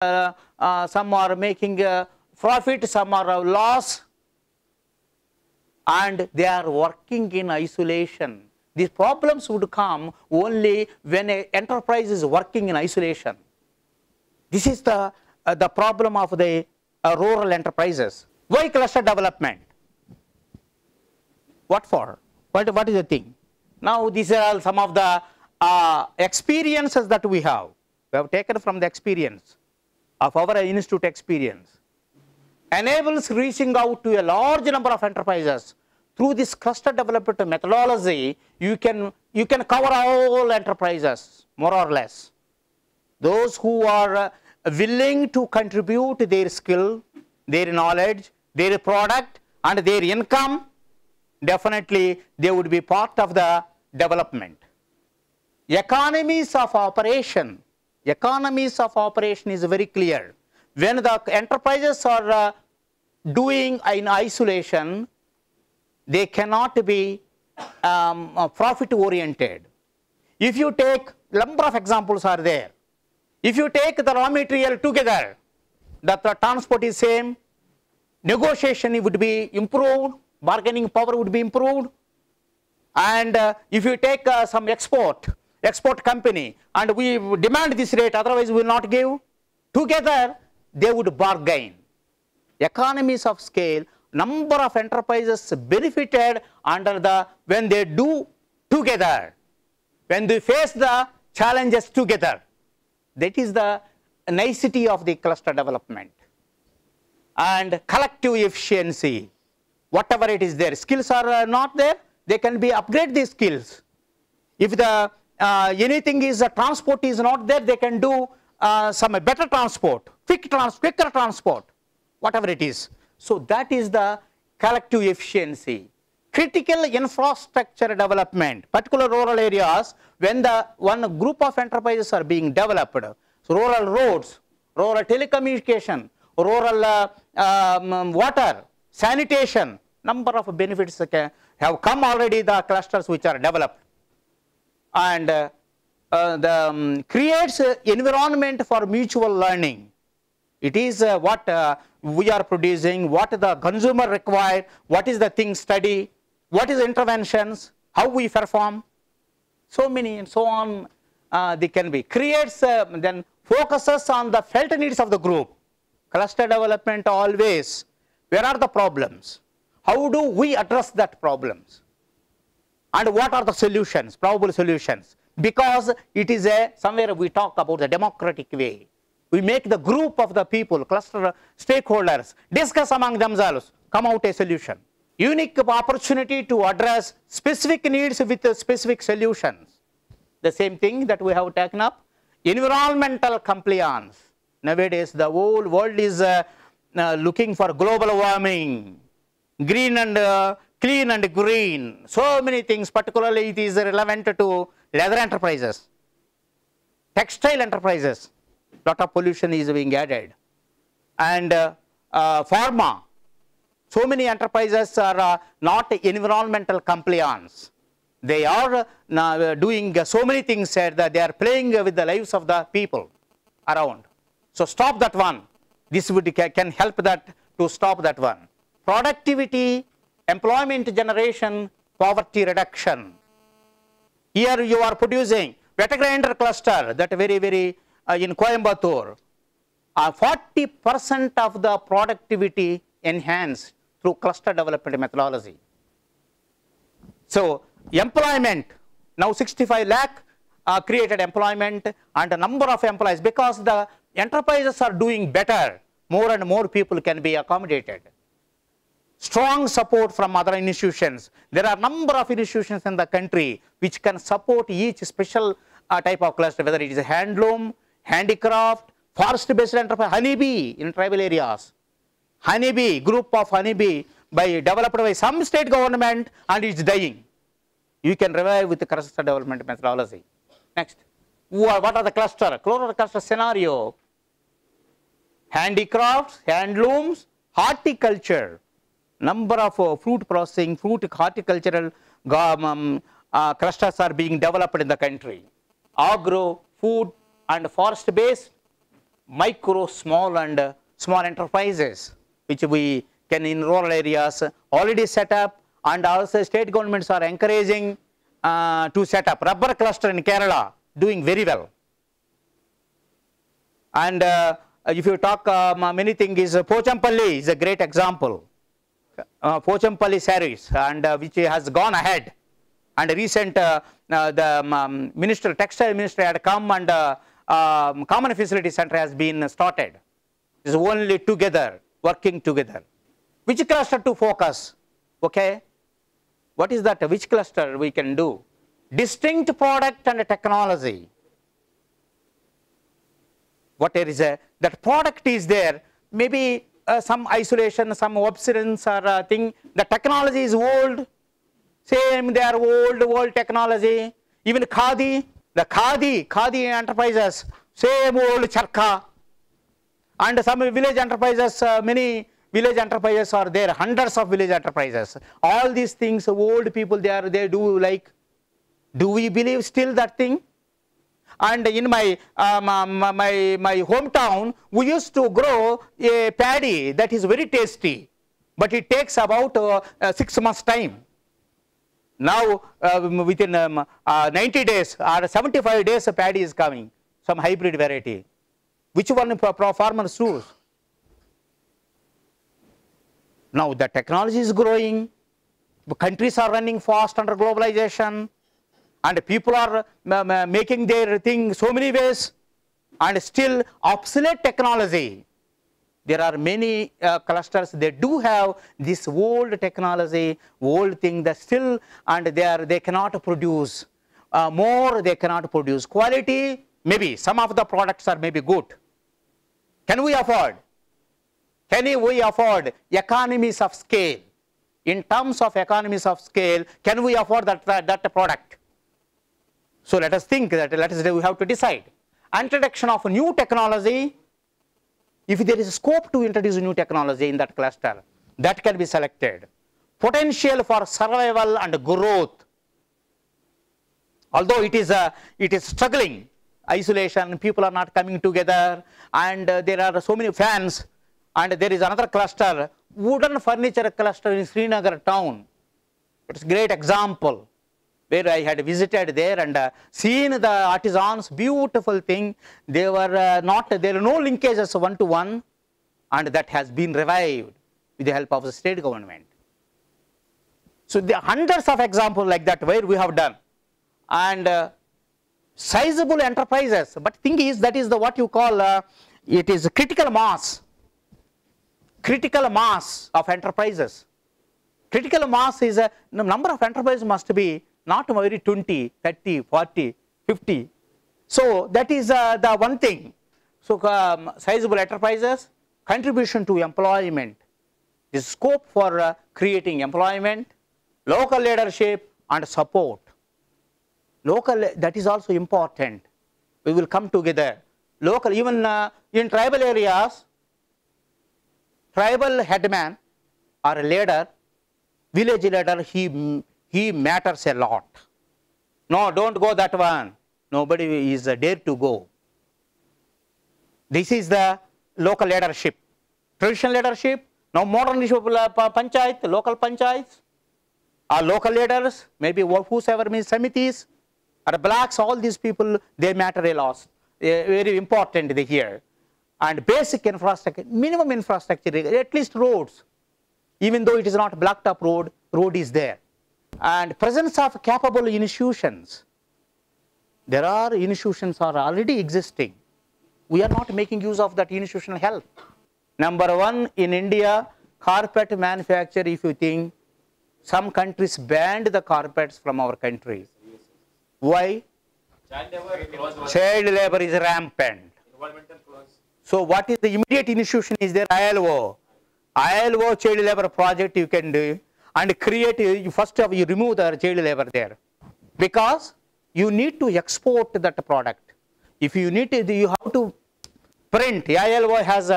some are making profit, some are loss, and they are working in isolation. These problems would come only when an enterprise is working in isolation. This is the problem of the rural enterprises. Why cluster development? What for? What is the thing? Now these are some of the experiences that we have. We have taken from the experience of our institute experience. Enables reaching out to a large number of enterprises. Through this cluster development methodology, you can cover all enterprises, more or less. Those who are willing to contribute their skill, their knowledge, their product, and their income, definitely they would be part of the development. Economies of operation is very clear. When the enterprises are doing in isolation, they cannot be profit oriented. If you take, number of examples are there. If you take the raw material together, the transport is same, negotiation would be improved, bargaining power would be improved. And if you take some export company, and we demand this rate, otherwise we will not give, together they would bargain. Economies of scale, number of enterprises benefited under when they do together, when they face the challenges together. That is the nicety of the cluster development. And collective efficiency, whatever it is there, skills are not there, they can be upgrade these skills. If the anything is transport is not there, they can do some better transport, quicker transport, whatever it is. So that is the collective efficiency. Critical infrastructure development, particular rural areas, when one group of enterprises are being developed, so rural roads, rural telecommunication, rural water, sanitation, number of benefits have come already, the clusters which are developed. And creates environment for mutual learning. It is what we are producing, what the consumer require, what is the thing study, what is interventions, how we perform, so many and so on. They can be creates then focuses on the felt needs of the group. Cluster development always, where are the problems? How do we address that problems? And what are the solutions, probable solutions? Because it is somewhere we talk about the democratic way. We make the group of the people, cluster stakeholders, discuss among themselves, come out a solution. Unique opportunity to address specific needs with specific solutions. The same thing that we have taken up. Environmental compliance. Nowadays, the whole world is looking for global warming, green and clean and green. So many things, particularly it is relevant to leather enterprises, textile enterprises. Lot of pollution is being added, and pharma. So many enterprises are not environmental compliance. They are doing so many things that they are playing with the lives of the people around. So stop that one. This can help that to stop that one. Productivity, employment generation, poverty reduction. Here you are producing wet grinder cluster, that very in Coimbatore. 40% of the productivity enhanced through cluster development methodology. So employment, now 65 lakh created employment, and a number of employees, because the enterprises are doing better, more and more people can be accommodated. Strong support from other institutions. There are number of institutions in the country which can support each special type of cluster, whether it is handloom, handicraft, forest-based enterprise, honeybee in tribal areas. Honeybee, group of honeybee developed by some state government, and it's dying. You can revive with the cluster development methodology. Next, what are the cluster scenario? Handicrafts, handlooms, horticulture. Number of fruit processing, horticultural clusters are being developed in the country. Agro, food and forest based, micro, small and small enterprises, which we can in rural areas already set up, and also state governments are encouraging to set up. Rubber cluster in Kerala doing very well. And if you talk many things, is Pochampalli is a great example. Pochampalli sarees, and which has gone ahead. And recent the minister, textile minister had come, and common facility center has been started. It is only together, working together. Which cluster to focus? Okay. What is that? Which cluster we can do? Distinct product and technology. What there is that product is there, maybe some isolation, some obsolescence or thing. The technology is old, same they are old technology. Even Khadi, the Khadi enterprises, same old charka. And some village enterprises, many village enterprises are there, hundreds of village enterprises. All these things, old people they do like. Do we believe still that thing? And in my my hometown, we used to grow a paddy that is very tasty, but it takes about 6 months time. Now within 90 days or 75 days, a paddy is coming, some hybrid variety. Which one farmers choose? Now the technology is growing, countries are running fast under globalization, and people are making their thing so many ways, and still obsolete technology. There are many clusters, they do have this old technology, old thing that still, and they cannot produce more, they cannot produce quality. Maybe some of the products are maybe good. Can we afford? Can we afford economies of scale? In terms of economies of scale, can we afford that product? So let us think that, we have to decide. Introduction of new technology, if there is scope to introduce new technology in that cluster, that can be selected. Potential for survival and growth. Although it is struggling, isolation, people are not coming together, and there are so many fans, and there is another cluster, wooden furniture cluster in Srinagar town. It's a great example, where I had visited there and seen the artisans, beautiful thing. There were no linkages one to one, and that has been revived with the help of the state government. So there are hundreds of examples like that where we have done, and sizable enterprises. But thing is, that is the what you call it is critical mass. Critical mass of enterprises. Critical mass is a number of enterprises must be not very 20, 30, 40, 50. So that is the one thing. So sizable enterprises, contribution to employment, the scope for creating employment, local leadership and support. Local, that is also important. We will come together. Local, even in tribal areas, tribal headman or a leader, village leader, he matters a lot. No, don't go that one. Nobody is dare to go. This is the local leadership. Traditional leadership, now modern panchayat, local panchayats, or local leaders, maybe whosoever means samitis, or blacks, all these people, they matter a lot. Very important they here. And basic infrastructure, minimum infrastructure, at least roads. Even though it is not blacktop road is there. And presence of capable institutions. There are institutions are already existing. We are not making use of that institutional help. Number one, in India, carpet manufacture, if you think, some countries banned the carpets from our country. Why? Child labor is rampant. So what is the immediate institution is there? ILO. ILO child labor project you can do, and create, first you remove the child labor there, because you need to export that product. If you need to, you have to print. ILO has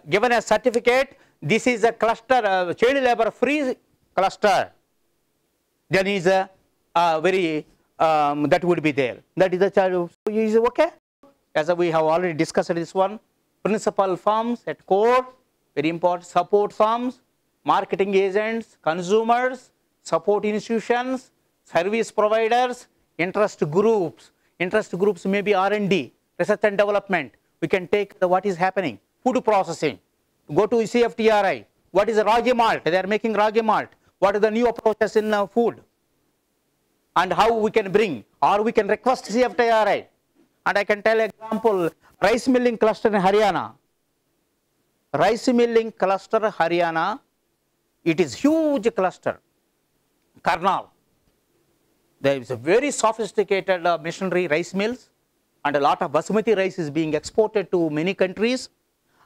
given a certificate. This is a cluster, child labor free cluster. Then is a very that would be there. That is the child. So is okay. as we have already discussed this one, principal firms at core, very important, support firms, marketing agents, consumers, support institutions, service providers, interest groups. Interest groups may be R&D, research and development. We can take what is happening, food processing, go to CFTRI. What is ragi malt? They are making ragi malt. What are the new approaches in food? And how we can bring, or we can request CFTRI. And I can tell example, rice milling cluster in Haryana. Rice milling cluster Haryana, it is huge cluster. Karnal. There is a very sophisticated machinery rice mills, and a lot of basmati rice is being exported to many countries.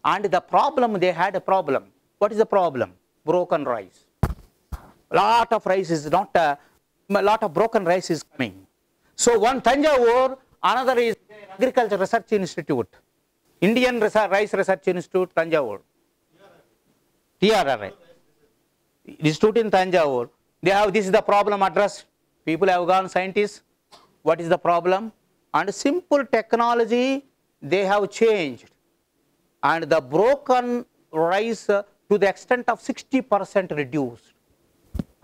And the problem, they had a problem. What is the problem? Broken rice. Lot of rice is not, a lot of broken rice is coming. So one Tanjavur, another is Agriculture Research Institute, Indian Rice Research Institute, Tanjavur. TRRI. Institute in Tanjavur. They have, this is the problem addressed. People have gone, scientists, what is the problem? And simple technology they have changed. And the broken rice to the extent of 60% reduced.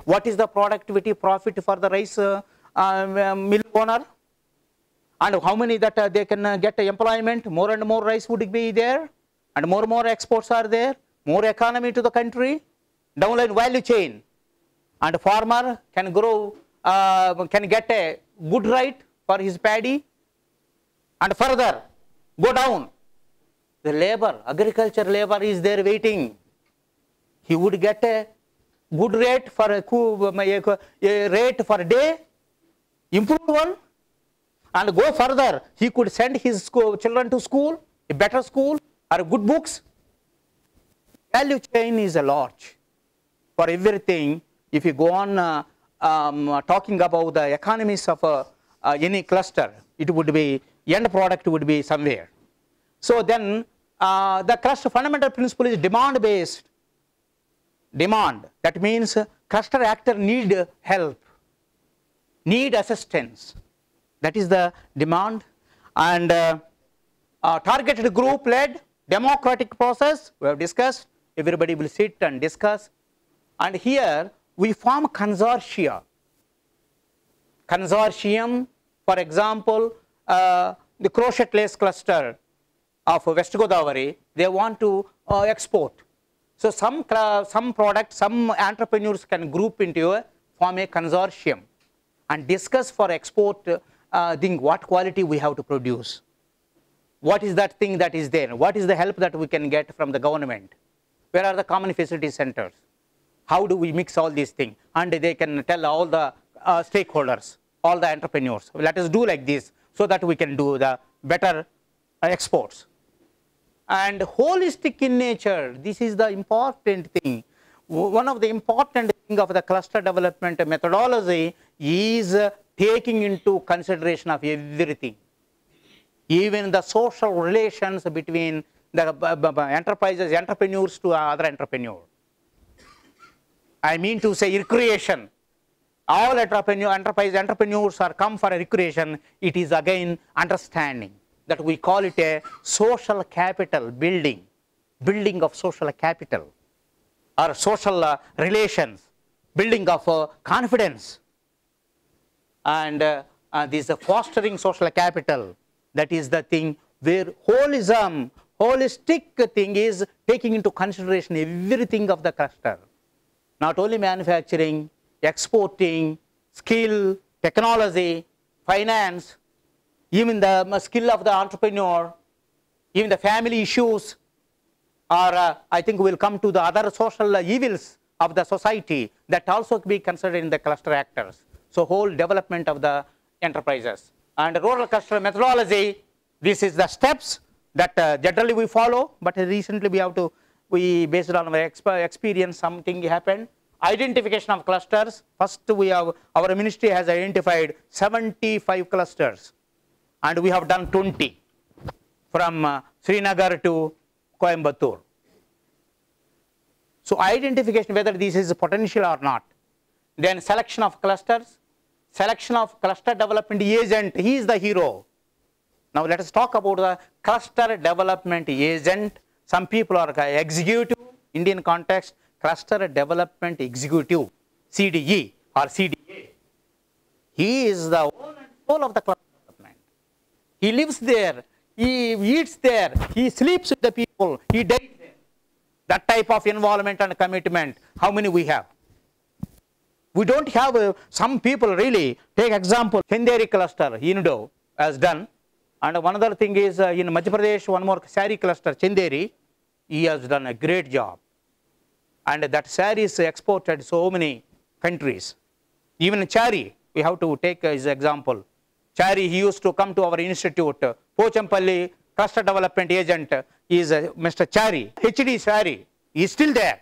What is the productivity profit for the rice mill owner? And how many that they can get employment? More and more rice would be there, and more exports are there, more economy to the country, downline value chain, and farmer can grow, can get a good rate for his paddy, and further go down. The labor, agriculture labor is there waiting. He would get a good rate for a rate for a day, improved one, and go further. He could send his children to school, a better school, or good books. Value chain is a large for everything. If you go on talking about the economies of any cluster, it would be, end product would be somewhere. So then the cluster fundamental principle is demand based. Demand, that means cluster actor need help, need assistance. That is the demand. And targeted group led democratic process, we have discussed. Everybody will sit and discuss. And here we form consortia. Consortium, for example, the crochet lace cluster of West Godavari, they want to export. So some products, some entrepreneurs can group into form a consortium and discuss for export thing, what quality we have to produce. What is that thing that is there? What is the help that we can get from the government? Where are the common facility centers? How do we mix all these things? And they can tell all the stakeholders, all the entrepreneurs, let us do like this so that we can do the better exports. And holistic in nature, this is the important thing. One of the important things of the cluster development methodology is taking into consideration of everything, even the social relations between the enterprises, entrepreneurs to other entrepreneur. I mean to say recreation. All entrepreneurs are come for a recreation. It is again understanding that we call it a social capital building of social capital, or social relations, building of confidence, and this fostering social capital. That is the thing where holistic thing is taking into consideration everything of the cluster, not only manufacturing, exporting, skill, technology, finance, even the skill of the entrepreneur, even the family issues, or I think we will come to the other social evils of the society that also be considered in the cluster actors. So whole development of the enterprises. And rural cluster methodology, this is the steps that generally we follow, but recently we based on our experience, something happened. Identification of clusters. First our ministry has identified 75 clusters. And we have done 20 from Srinagar to Coimbatore. So identification whether this is potential or not. Then selection of clusters, selection of cluster development agent, he is the hero. Now let us talk about the cluster development agent. Some people are executive, Indian context, cluster development executive, CDE or CDA. He is the whole and soul of the cluster development. He lives there, he eats there, he sleeps with the people, he dies there. That type of involvement and commitment, how many we have? We don't have some people really. Take example, Kondaiah cluster, NIRD has done. And one other thing is in Madhya Pradesh, one more sari cluster, Kondaiah, he has done a great job. And that sari is exported so many countries. Even Chari, we have to take his example. Chari, he used to come to our institute. Pochampalli cluster development agent is Mr. Chari, HD Chari. He is still there.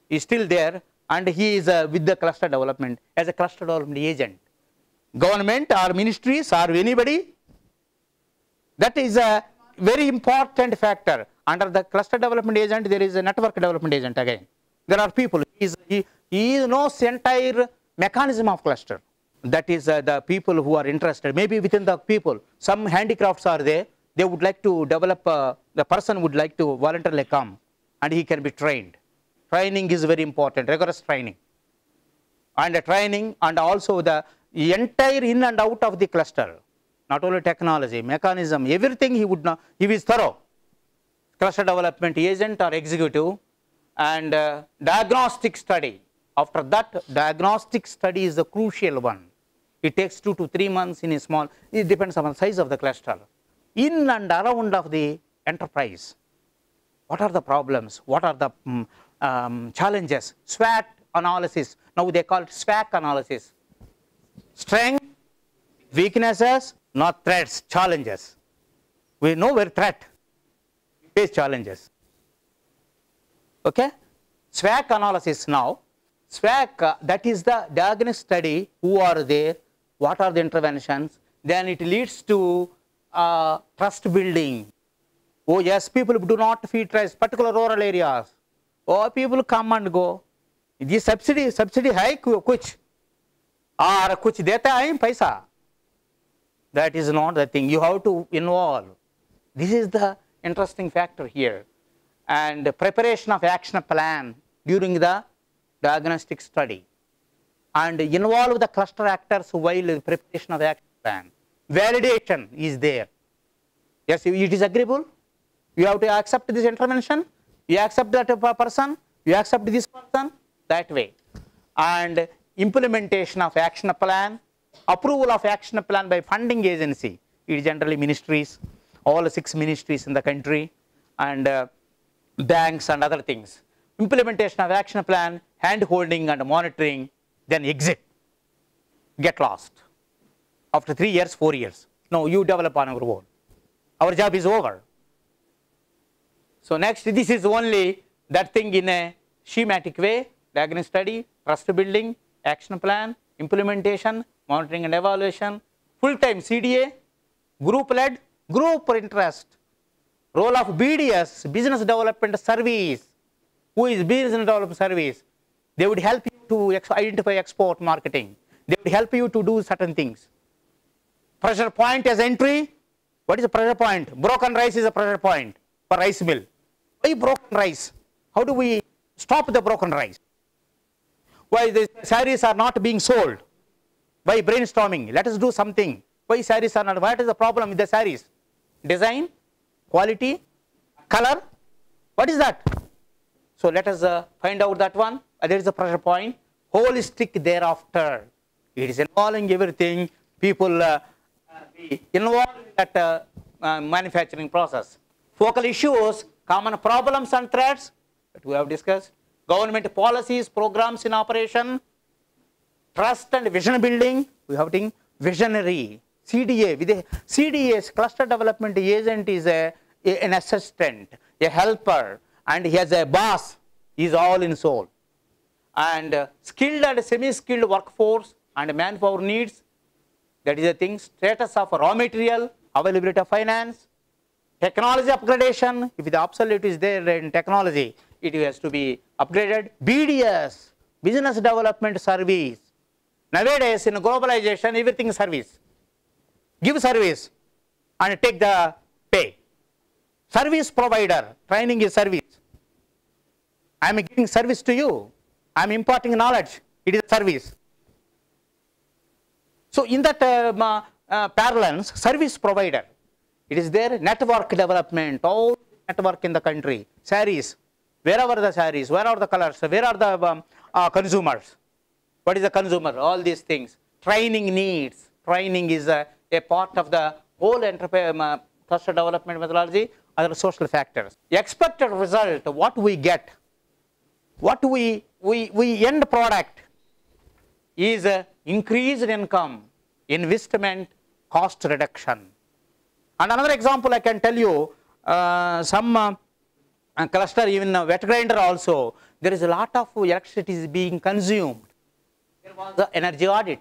He is still there, and he is with the cluster development as a cluster development agent. Government or ministries or anybody, that is a very important factor. Under the cluster development agent, there is a network development agent again. There are people. He knows the entire mechanism of cluster. That is the people who are interested. Maybe within the people, some handicrafts are there. They would like to develop, the person would like to voluntarily come and he can be trained. Training is very important, rigorous training. And training and also the entire in and out of the cluster. Not only technology, mechanism, everything he would know, he is thorough. Cluster development agent or executive, and diagnostic study. After that, diagnostic study is the crucial one. It takes 2 to 3 months in a small, it depends on the size of the cluster. In and around of the enterprise, what are the problems? What are the challenges? SWOT analysis. Now they call it SWOT analysis. Strength, weaknesses, not threats, challenges. We know where threat, we face challenges. Okay? SWOT analysis now. SWOT, that is the diagnostic study, who are there, what are the interventions, then it leads to trust building. Oh yes, people do not feel trust, particular rural areas. Oh, people come and go. This subsidy hike kuch, or kuch deta hai paisa. That is not the thing. You have to involve. This is the interesting factor here. And the preparation of action plan during the diagnostic study, and involve the cluster actors while the preparation of the action plan. Validation is there. Yes, it is agreeable. You have to accept this intervention. You accept that person. You accept this person. That way. And implementation of action plan. Approval of action plan by funding agency. It is generally ministries, all 6 ministries in the country, and banks and other things. Implementation of action plan, hand holding and monitoring, then exit, get lost. After 3 years, 4 years, no, you develop on our own. Our job is over. So next, this is only that thing in a schematic way: diagnostic study, trust building, action plan, implementation, monitoring and evaluation, full-time CDA, group-led, group interest, role of BDS, business development service. Who is business development service? They would help you to identify export marketing. They would help you to do certain things. Pressure point as entry. What is a pressure point? Broken rice is a pressure point for rice mill. Why broken rice? How do we stop the broken rice? Why the saris are not being sold? By brainstorming, let us do something. Why saris are not? What is the problem with the saris? Design, quality, color. What is that? So let us find out that one. There is a pressure point. Holistic thereafter. It is involving everything. People be involved in that manufacturing process. Focal issues, common problems and threats that we have discussed. Government policies, programs in operation. Trust and vision building. We have to visionary. CDA. With a CDA, cluster development agent, is an assistant, a helper, and he has a boss. He is all in soul. And skilled and semi-skilled workforce and manpower needs. That is the thing. Status of raw material, availability of finance, technology upgradation. If the obsolete is there in technology, it has to be upgraded. BDS, business development service. Nowadays in globalization, everything is service. Give service. and take the pay. Service provider, training is service. I am giving service to you. I am imparting knowledge. It is service. So in that parallels, service provider, it is there. Network development, all network in the country. Sarees, wherever the sarees, where are the colors, where are the consumers? What is the consumer? All these things. Training needs. Training is a part of the whole cluster development methodology. Other social factors. Expected result, what we get, what we end product is increased income, investment, cost reduction. And another example I can tell you, some cluster, even wet grinder also, there is a lot of electricity is being consumed. There was the energy audit.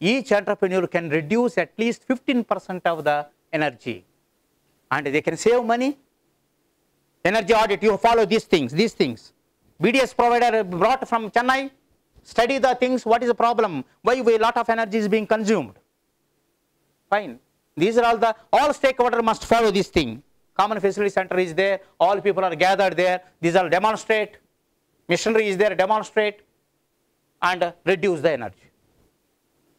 Each entrepreneur can reduce at least 15% of the energy, and they can save money. Energy audit, you follow these things. BDS provider brought from Chennai, study the things, what is the problem, why a lot of energy is being consumed. Fine. These are all stakeholders must follow this thing. Common facility center is there, all people are gathered there, these are demonstrate, machinery is there, demonstrate, and reduce the energy.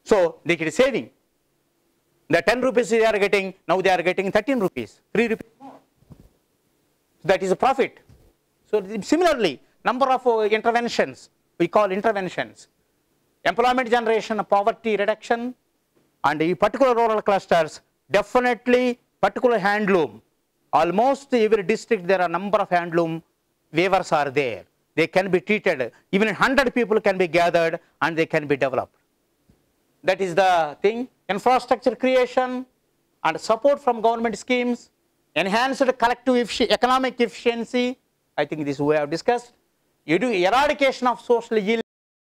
So they get saving. The 10 rupees they are getting, now they are getting 13 rupees, 3 rupees more. That is a profit. So similarly, number of interventions, we call interventions. Employment generation, poverty reduction, and in particular rural clusters, definitely particular handloom. Almost every district there are number of handloom weavers are there. They can be treated, even 100 people can be gathered and they can be developed. That is the thing. Infrastructure creation and support from government schemes, enhanced collective economic efficiency, I think this we have discussed. You do eradication of social ill